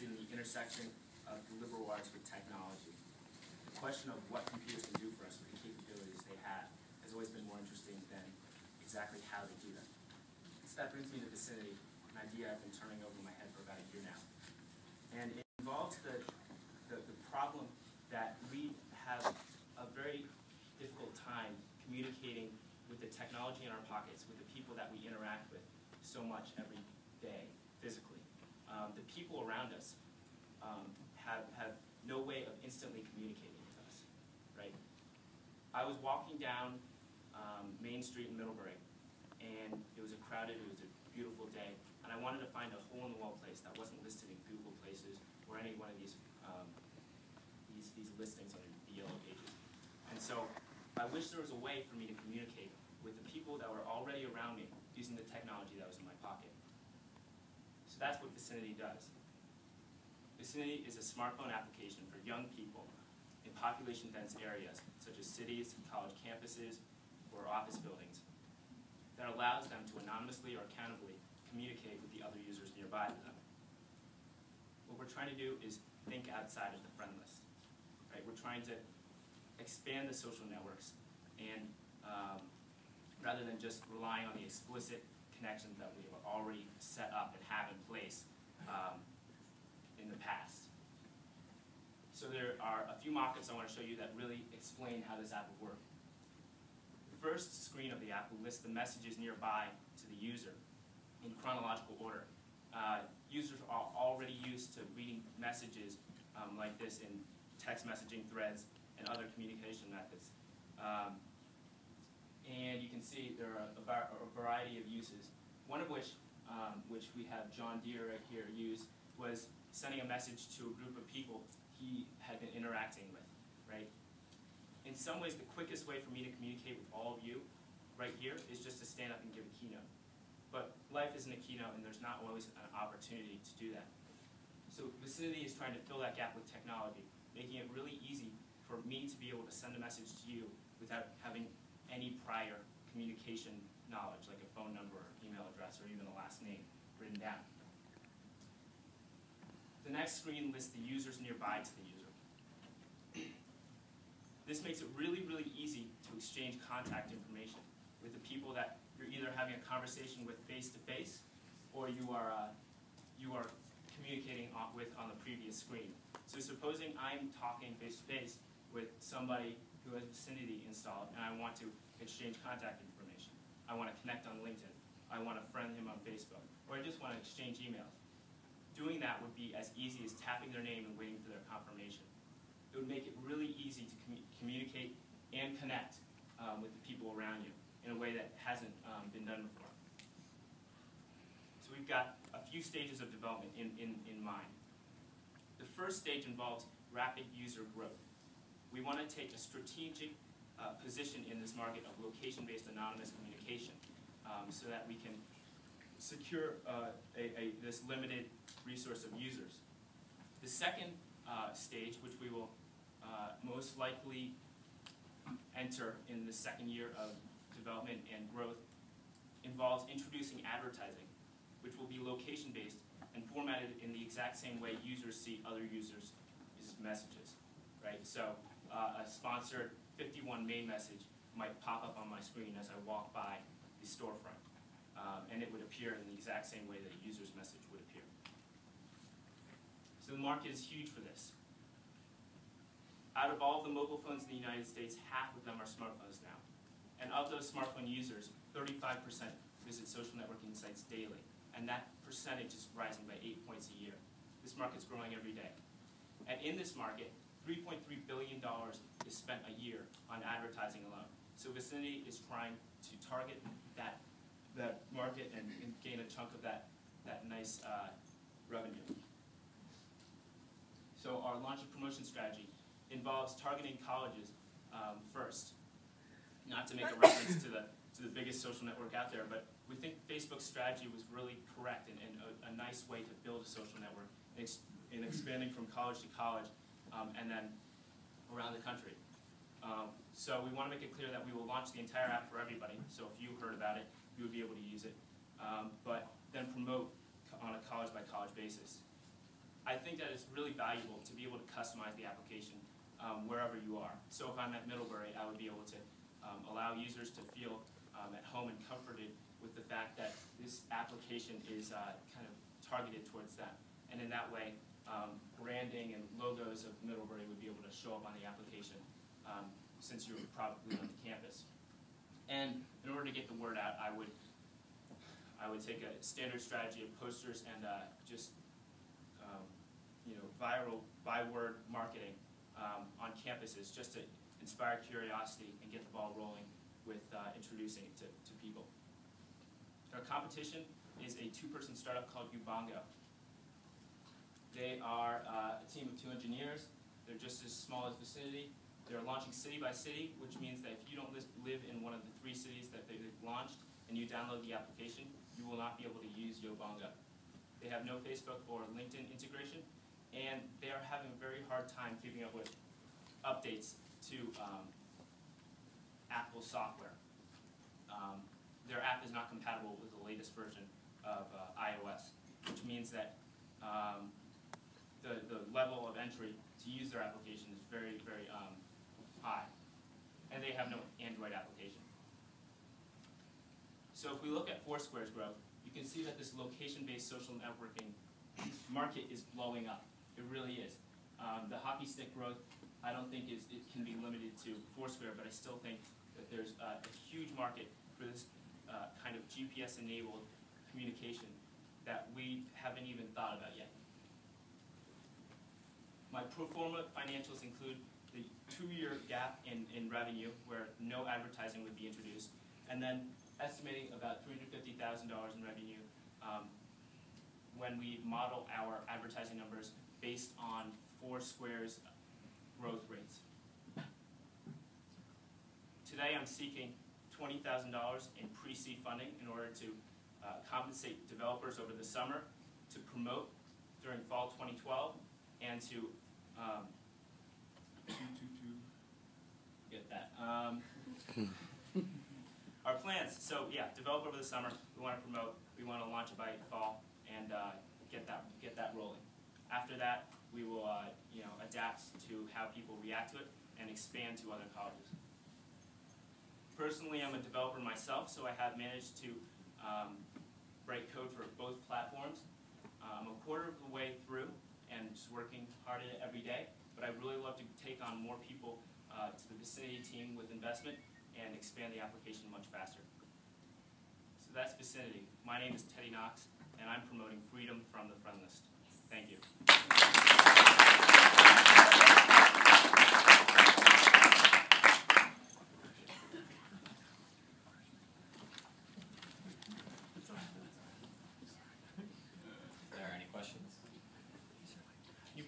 interested in the intersection of the liberal arts with technology. The question of what computers can do for us with the capabilities they have has always been more interesting than exactly how they do them. So that brings me to Vicinity, an idea I've been turning over my head for about a year now. And it involves the problem that we have a very difficult time communicating with the technology in our pockets, with the people that we interact with so much every day, physically. The people around us have no way of instantly communicating with us, right? I was walking down Main Street in Middlebury, and it was a beautiful day, and I wanted to find a hole-in-the-wall place that wasn't listed in Google Places or any one of these listings under the Yellow Pages. And so I wish there was a way for me to communicate with the people that were already around me using the technology that was in my pocket. So that's what Vicinity does. Vicinity is a smartphone application for young people in population-dense areas, such as cities, college campuses, or office buildings, that allows them to anonymously or accountably communicate with the other users nearby to them. What we're trying to do is think outside of the friend list. Right? We're trying to expand the social networks, and rather than just relying on the explicit connections that we have already set up and have in place in the past. So there are a few mock-ups I want to show you that really explain how this app will work. The first screen of the app will list the messages nearby to the user in chronological order. Users are already used to reading messages like this in text messaging threads and other communication methods. And you can see there are a variety of uses. One of which we have John Deere right here use, was sending a message to a group of people he had been interacting with, right? In some ways, the quickest way for me to communicate with all of you right here is just to stand up and give a keynote. But life isn't a keynote, and there's not always an opportunity to do that. So Vicinity is trying to fill that gap with technology, making it really easy for me to be able to send a message to you without having any prior communication knowledge, like a phone number, or email address, or even a last name written down. The next screen lists the users nearby to the user. This makes it really, really easy to exchange contact information with the people that you're either having a conversation with face-to-face, or you are communicating with on the previous screen. So supposing I'm talking face-to-face with somebody who has Vicinity installed, and I want to exchange contact information. I want to connect on LinkedIn. I want to friend him on Facebook. Or I just want to exchange emails. Doing that would be as easy as tapping their name and waiting for their confirmation. It would make it really easy to communicate and connect with the people around you in a way that hasn't been done before. So we've got a few stages of development in mind. The first stage involves rapid user growth. We want to take a strategic position in this market of location-based anonymous communication so that we can secure this limited resource of users. The second stage, which we will most likely enter in the second year of development and growth, involves introducing advertising, which will be location-based and formatted in the exact same way users see other users' messages, right? So a sponsored 51 main message might pop up on my screen as I walk by the storefront, and it would appear in the exact same way that a user's message would appear. So the market is huge for this. Out of all of the mobile phones in the United States, half of them are smartphones now. And of those smartphone users, 35% visit social networking sites daily. And that percentage is rising by 8 points a year. This market's growing every day. And in this market, $3.3 billion is spent a year on advertising alone. So Vicinity is trying to target that market and gain a chunk of that nice revenue. So our launch and promotion strategy involves targeting colleges first. Not to make a reference to the biggest social network out there, but we think Facebook's strategy was really correct and a nice way to build a social network in expanding from college to college and then around the country. So we want to make it clear that we will launch the entire app for everybody. So if you heard about it, you would be able to use it. But then promote on a college-by-college basis. I think that it's really valuable to be able to customize the application wherever you are. So if I'm at Middlebury, I would be able to allow users to feel at home and comforted with the fact that this application is kind of targeted towards them. And in that way, branding and logos of Middlebury would be able to show up on the application since you're probably on the campus. And in order to get the word out, I would take a standard strategy of posters and just viral by-word marketing on campuses just to inspire curiosity and get the ball rolling with introducing it to people. Our competition is a two-person startup called Ubongo. They are a team of 2 engineers. They're just as small as Vicinity. They're launching city by city, which means that if you don't live in one of the 3 cities that they've launched and you download the application, you will not be able to use Ubongo. They have no Facebook or LinkedIn integration, and they are having a very hard time keeping up with updates to Apple software. Their app is not compatible with the latest version of iOS, which means that the level of entry to use their application is very, very high. And they have no Android application. So if we look at Foursquare's growth, you can see that this location-based social networking market is blowing up. It really is. The hockey stick growth, I don't think it can be limited to Foursquare, but I still think that there's a huge market for this kind of GPS-enabled communication that we haven't even thought about yet. My pro forma financials include the 2-year gap in revenue where no advertising would be introduced, and then estimating about $350,000 in revenue when we model our advertising numbers based on Foursquare's growth rates. Today I'm seeking $20,000 in pre-seed funding in order to compensate developers over the summer, to promote during fall 2012, and to get that. Our plans, so yeah, develop over the summer, we want to promote, we want to launch it by fall, and get that rolling. After that, we will adapt to how people react to it and expand to other colleges. Personally, I'm a developer myself, so I have managed to write code for both platforms. I'm a quarter of the way through and just working hard at it every day, but I'd really love to take on more people to the Vicinity team with investment and expand the application much faster. So that's Vicinity. My name is Teddy Knox, and I'm promoting freedom from the friendless. Thank you.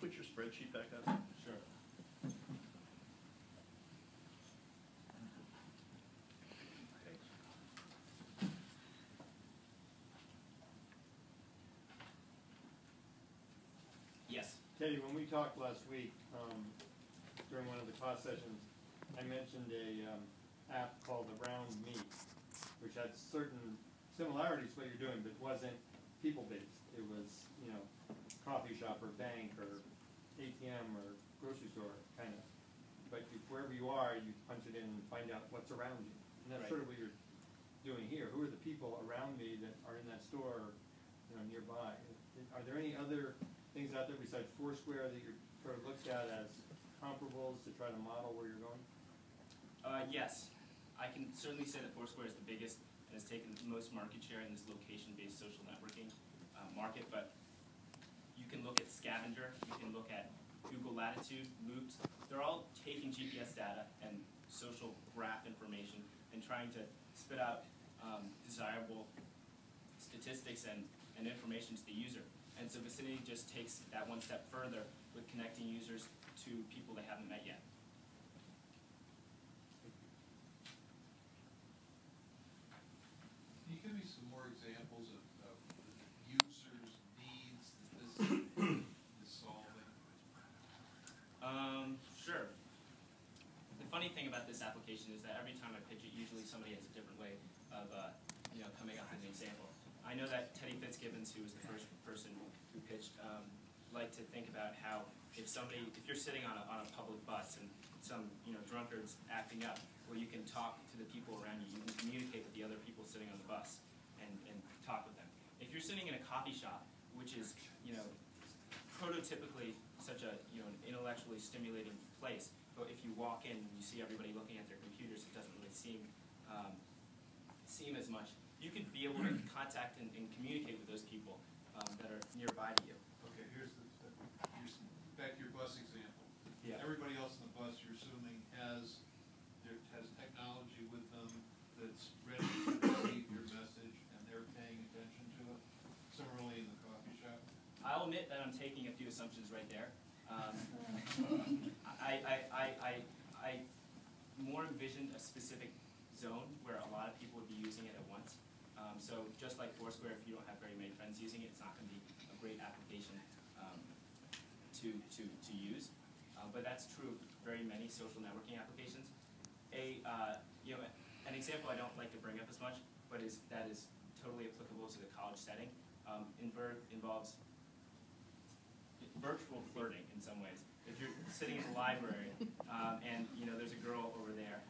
Put your spreadsheet back up? Sure. Yes. Teddy, when we talked last week, during one of the class sessions, I mentioned a app called Around Me, which had certain similarities to what you're doing, but wasn't people-based. It was, coffee shop or bank or ATM or grocery store, kind of. But wherever you are, you punch it in and find out what's around you. And that's sort of what you're doing here. Who are the people around me that are in that store, nearby? Are there any other things out there besides Foursquare that you're sort of looked at as comparables to try to model where you're going? Yes. I can certainly say that Foursquare is the biggest and has taken the most market share in this location-based social networking market, but you can look at Scavenger, you can look at Google Latitude, Loot. They're all taking GPS data and social graph information and trying to spit out desirable statistics and information to the user. And so Vicinity just takes that one step further with connecting users to people they haven't met yet. Can you give me some more examples of users' needs that this is solving? Sure. The funny thing about this application is that every time I pitch it, usually somebody has a different way of coming up with an example. I know that Teddy Fitzgibbons, who was the first person who pitched like to think about how if you're sitting on a public bus and some drunkard's acting up, well, you can talk to the people around you. You can communicate with the other people sitting on the bus and talk with them. If you're sitting in a coffee shop, which is prototypically such a an intellectually stimulating place, but if you walk in and you see everybody looking at their computers, it doesn't really seem as much. You could be able to contact and communicate with those people that are nearby to you. Okay, here's back to your bus example. Yeah. Everybody else in the bus, you're assuming, has technology with them that's ready to receive your message, and they're paying attention to it. Similarly, in the coffee shop. I'll admit that I'm taking a few assumptions right there. I more envisioned a specific zone where a lot of people would be using it at once. So just like Foursquare, if you don't have very many friends using it, it's not going to be a great application to use. But that's true of very many social networking applications. An example I don't like to bring up as much, but that is totally applicable to the college setting, involves virtual flirting in some ways. If you're sitting in the library and there's a girl over there,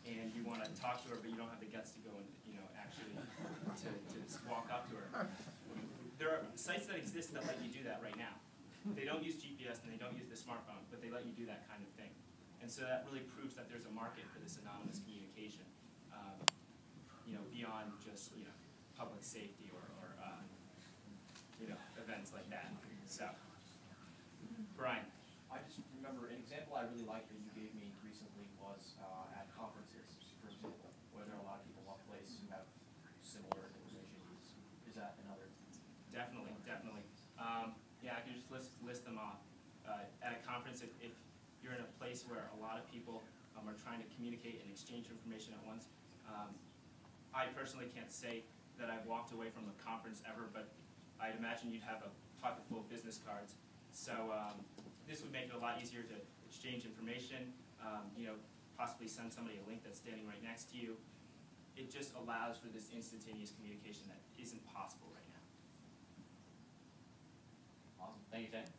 and you want to talk to her, but you don't have the guts to go and actually to walk up to her. There are sites that exist that let you do that right now. They don't use GPS and they don't use the smartphone, but they let you do that kind of thing. And so that really proves that there's a market for this anonymous communication, beyond just public safety or events like that. So, Brian. I just remember an example I really liked that you gave me recently was at conferences, for example, where there are a lot of people in one place who have similar information needs. Is that another? Definitely. Yeah, I can just list them off. At a conference, if you're in a place where a lot of people are trying to communicate and exchange information at once, I personally can't say that I've walked away from a conference ever, but I'd imagine you'd have a pocket full of business cards. So this would make it a lot easier to exchange information, possibly send somebody a link that's standing right next to you. It just allows for this instantaneous communication that isn't possible right now. Awesome. Thank you, Ted.